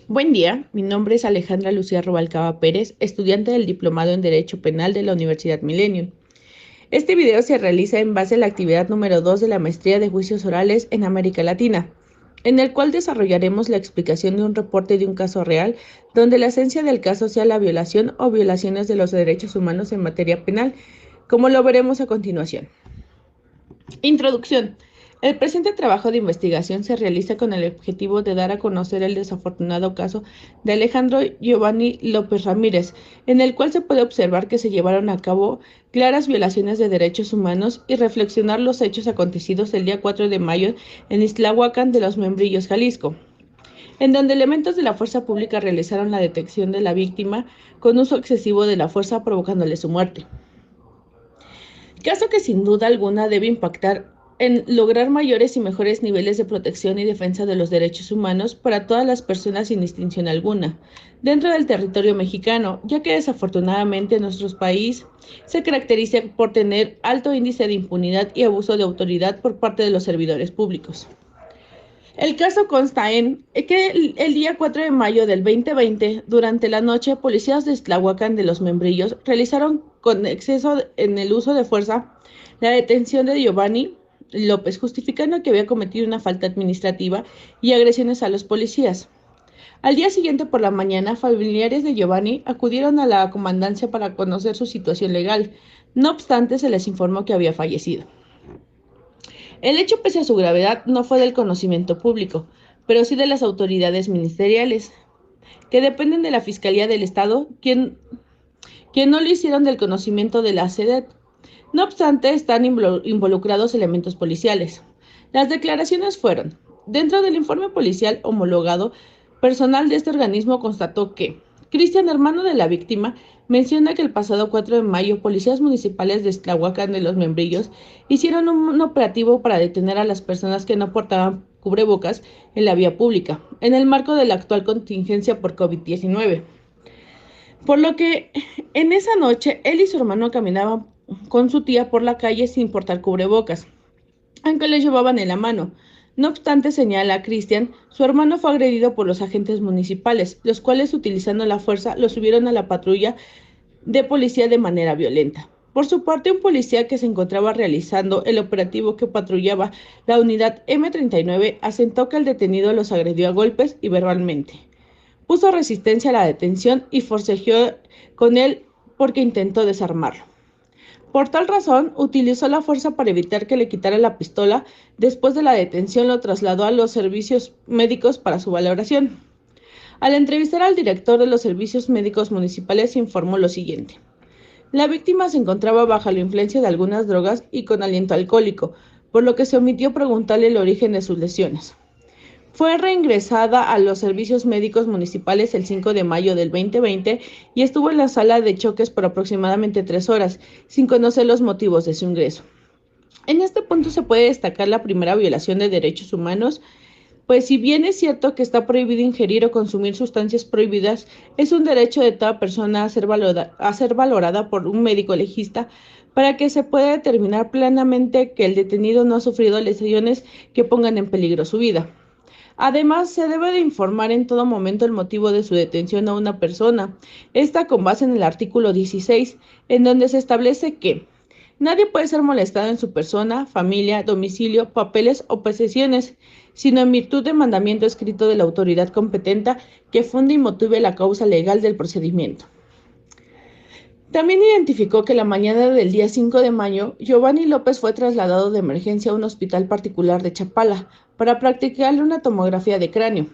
Buen día, mi nombre es Alejandra Lucía Rubalcaba Pérez, estudiante del Diplomado en Derecho Penal de la Universidad Millennium. Este video se realiza en base a la actividad número 2 de la Maestría de Juicios Orales en América Latina, en el cual desarrollaremos la explicación de un reporte de un caso real, donde la esencia del caso sea la violación o violaciones de los derechos humanos en materia penal, como lo veremos a continuación. Introducción. El presente trabajo de investigación se realiza con el objetivo de dar a conocer el desafortunado caso de Alejandro Giovanni López Ramírez, en el cual se puede observar que se llevaron a cabo claras violaciones de derechos humanos y reflexionar los hechos acontecidos el día 4 de mayo en Ixtlahuacán de los Membrillos, Jalisco, en donde elementos de la fuerza pública realizaron la detección de la víctima con uso excesivo de la fuerza provocándole su muerte. Caso que sin duda alguna debe impactar en lograr mayores y mejores niveles de protección y defensa de los derechos humanos para todas las personas sin distinción alguna, dentro del territorio mexicano, ya que desafortunadamente nuestro país se caracteriza por tener alto índice de impunidad y abuso de autoridad por parte de los servidores públicos. El caso consta en que el día 4 de mayo del 2020, durante la noche, policías de Tlahuacán de los Membrillos realizaron con exceso en el uso de fuerza la detención de Giovanni López, justificando que había cometido una falta administrativa y agresiones a los policías. Al día siguiente por la mañana, familiares de Giovanni acudieron a la comandancia para conocer su situación legal. No obstante, se les informó que había fallecido. El hecho, pese a su gravedad, no fue del conocimiento público, pero sí de las autoridades ministeriales, que dependen de la Fiscalía del Estado, quien no lo hicieron del conocimiento de la SEDET. No obstante, están involucrados elementos policiales. Las declaraciones fueron: dentro del informe policial homologado, personal de este organismo constató que Cristian, hermano de la víctima, menciona que el pasado 4 de mayo policías municipales de Tlahuacán de los Membrillos hicieron un operativo para detener a las personas que no portaban cubrebocas en la vía pública, en el marco de la actual contingencia por COVID-19. Por lo que en esa noche él y su hermano caminaban con su tía por la calle sin portar cubrebocas, aunque le llevaban en la mano. No obstante, señala Cristian, su hermano fue agredido por los agentes municipales, los cuales, utilizando la fuerza, lo subieron a la patrulla de policía de manera violenta. Por su parte, un policía que se encontraba realizando el operativo que patrullaba la unidad M39 asentó que el detenido los agredió a golpes y verbalmente. Puso resistencia a la detención y forcejeó con él porque intentó desarmarlo. Por tal razón, utilizó la fuerza para evitar que le quitara la pistola. Después de la detención, lo trasladó a los servicios médicos para su valoración. Al entrevistar al director de los servicios médicos municipales, se informó lo siguiente: la víctima se encontraba bajo la influencia de algunas drogas y con aliento alcohólico, por lo que se omitió preguntarle el origen de sus lesiones. Fue reingresada a los servicios médicos municipales el 5 de mayo del 2020 y estuvo en la sala de choques por aproximadamente 3 horas, sin conocer los motivos de su ingreso. En este punto se puede destacar la primera violación de derechos humanos, pues si bien es cierto que está prohibido ingerir o consumir sustancias prohibidas, es un derecho de toda persona a ser valorada por un médico legista para que se pueda determinar plenamente que el detenido no ha sufrido lesiones que pongan en peligro su vida. Además, se debe de informar en todo momento el motivo de su detención a una persona, esta con base en el artículo 16, en donde se establece que nadie puede ser molestado en su persona, familia, domicilio, papeles o posesiones, sino en virtud de mandamiento escrito de la autoridad competente que funde y motive la causa legal del procedimiento. También identificó que la mañana del día 5 de mayo, Giovanni López fue trasladado de emergencia a un hospital particular de Chapala para practicarle una tomografía de cráneo,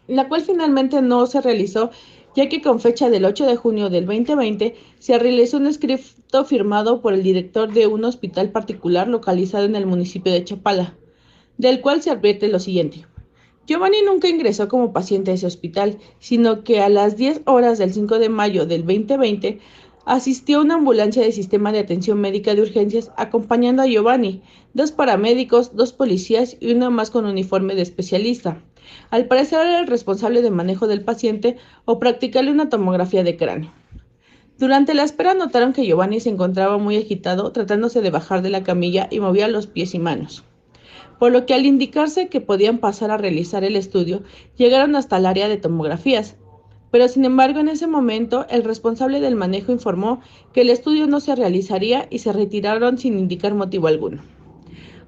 la cual finalmente no se realizó, ya que con fecha del 8 de junio del 2020 se realizó un escrito firmado por el director de un hospital particular localizado en el municipio de Chapala, del cual se advierte lo siguiente: Giovanni nunca ingresó como paciente a ese hospital, sino que a las 10 horas del 5 de mayo del 2020 asistió una ambulancia del sistema de atención médica de urgencias acompañando a Giovanni, 2 paramédicos, 2 policías y uno más con uniforme de especialista. Al parecer era el responsable de manejo del paciente o practicarle una tomografía de cráneo. Durante la espera notaron que Giovanni se encontraba muy agitado, tratándose de bajar de la camilla y movía los pies y manos. por lo que al indicarse que podían pasar a realizar el estudio, llegaron hasta el área de tomografías. Pero sin embargo, en ese momento, el responsable del manejo informó que el estudio no se realizaría y se retiraron sin indicar motivo alguno.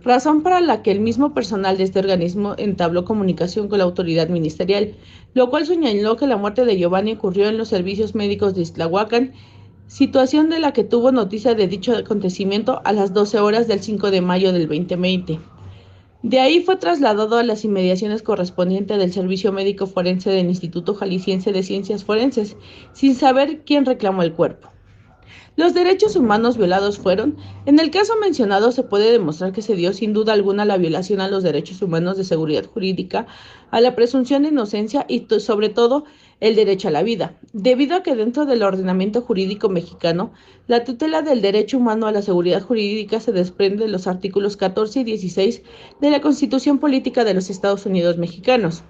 Razón para la que el mismo personal de este organismo entabló comunicación con la autoridad ministerial, lo cual señaló que la muerte de Giovanni ocurrió en los servicios médicos de Iztlahuacán, situación de la que tuvo noticia de dicho acontecimiento a las 12 horas del 5 de mayo del 2020. De ahí fue trasladado a las inmediaciones correspondientes del Servicio Médico Forense del Instituto Jalisciense de Ciencias Forenses, sin saber quién reclamó el cuerpo. Los derechos humanos violados fueron, en el caso mencionado se puede demostrar que se dio sin duda alguna la violación a los derechos humanos de seguridad jurídica, a la presunción de inocencia y sobre todo el derecho a la vida, debido a que dentro del ordenamiento jurídico mexicano, la tutela del derecho humano a la seguridad jurídica se desprende de los artículos 14 y 16 de la Constitución Política de los Estados Unidos Mexicanos.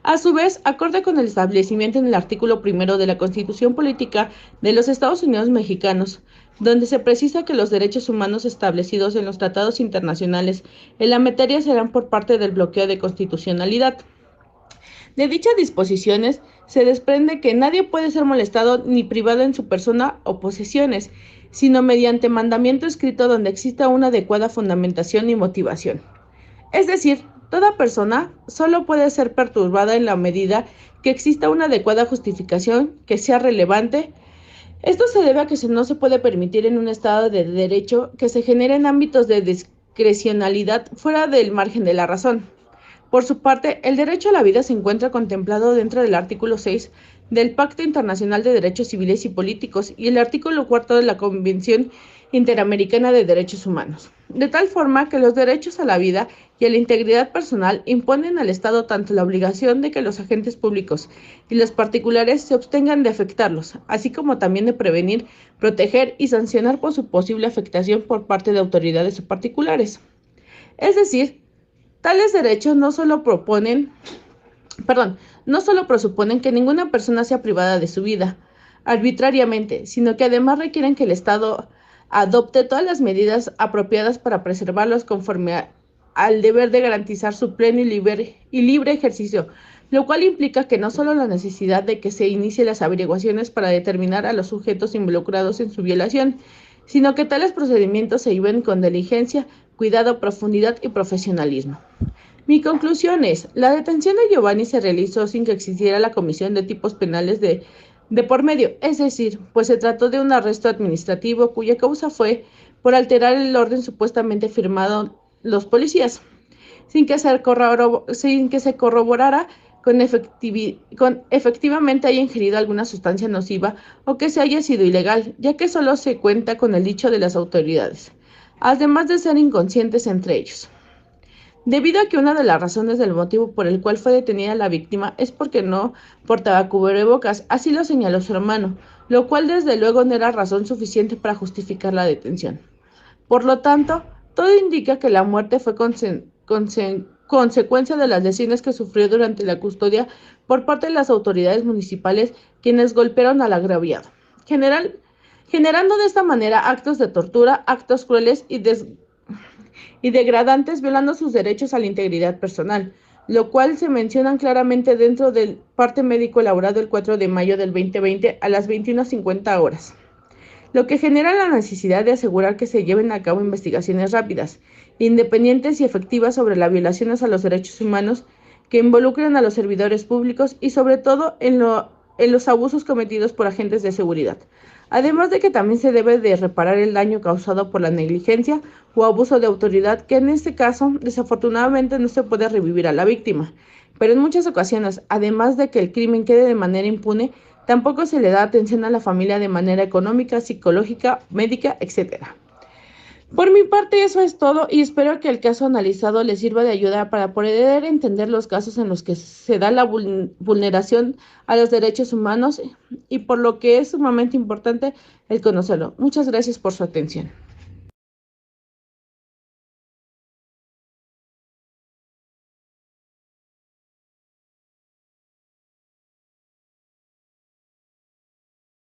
A su vez, acorde con el establecimiento en el artículo primero de la Constitución Política de los Estados Unidos Mexicanos, donde se precisa que los derechos humanos establecidos en los tratados internacionales en la materia serán por parte del bloqueo de constitucionalidad. De dichas disposiciones se desprende que nadie puede ser molestado ni privado en su persona o posesiones, sino mediante mandamiento escrito donde exista una adecuada fundamentación y motivación. Es decir, toda persona solo puede ser perturbada en la medida que exista una adecuada justificación que sea relevante. Esto se debe a que no se puede permitir en un Estado de derecho que se generen ámbitos de discrecionalidad fuera del margen de la razón. Por su parte, el derecho a la vida se encuentra contemplado dentro del artículo 6 del Pacto Internacional de Derechos Civiles y Políticos y el artículo 4 de la Convención Interamericana de Derechos Humanos, de tal forma que los derechos a la vida y a la integridad personal imponen al Estado tanto la obligación de que los agentes públicos y los particulares se abstengan de afectarlos, así como también de prevenir, proteger y sancionar por su posible afectación por parte de autoridades o particulares. Es decir, tales derechos no solo presuponen que ninguna persona sea privada de su vida arbitrariamente, sino que además requieren que el Estado adopte todas las medidas apropiadas para preservarlos conforme al deber de garantizar su pleno y libre ejercicio, lo cual implica que no solo la necesidad de que se inicien las averiguaciones para determinar a los sujetos involucrados en su violación, sino que tales procedimientos se lleven con diligencia, cuidado, profundidad y profesionalismo. Mi conclusión es, la detención de Giovanni se realizó sin que existiera la comisión de tipos penales de por medio, es decir, pues se trató de un arresto administrativo cuya causa fue por alterar el orden supuestamente firmado los policías, sin que se corroborara con efectivamente haya ingerido alguna sustancia nociva o que se haya sido ilegal, ya que solo se cuenta con el dicho de las autoridades, además de ser inconscientes entre ellos. Debido a que una de las razones del motivo por el cual fue detenida la víctima es porque no portaba cubrebocas, así lo señaló su hermano, lo cual desde luego no era razón suficiente para justificar la detención. Por lo tanto, todo indica que la muerte fue consecuencia de las lesiones que sufrió durante la custodia por parte de las autoridades municipales, quienes golpearon al agraviado, generando de esta manera actos de tortura, actos crueles y degradantes, violando sus derechos a la integridad personal, lo cual se mencionan claramente dentro del parte médico elaborado el 4 de mayo del 2020 a las 21:50 horas, lo que genera la necesidad de asegurar que se lleven a cabo investigaciones rápidas, independientes y efectivas sobre las violaciones a los derechos humanos que involucren a los servidores públicos y sobre todo en los abusos cometidos por agentes de seguridad. Además de que también se debe de reparar el daño causado por la negligencia o abuso de autoridad, que en este caso desafortunadamente no se puede revivir a la víctima, pero en muchas ocasiones, además de que el crimen quede de manera impune, tampoco se le da atención a la familia de manera económica, psicológica, médica, etc. Por mi parte eso es todo y espero que el caso analizado les sirva de ayuda para poder entender los casos en los que se da la vulneración a los derechos humanos y por lo que es sumamente importante el conocerlo. Muchas gracias por su atención.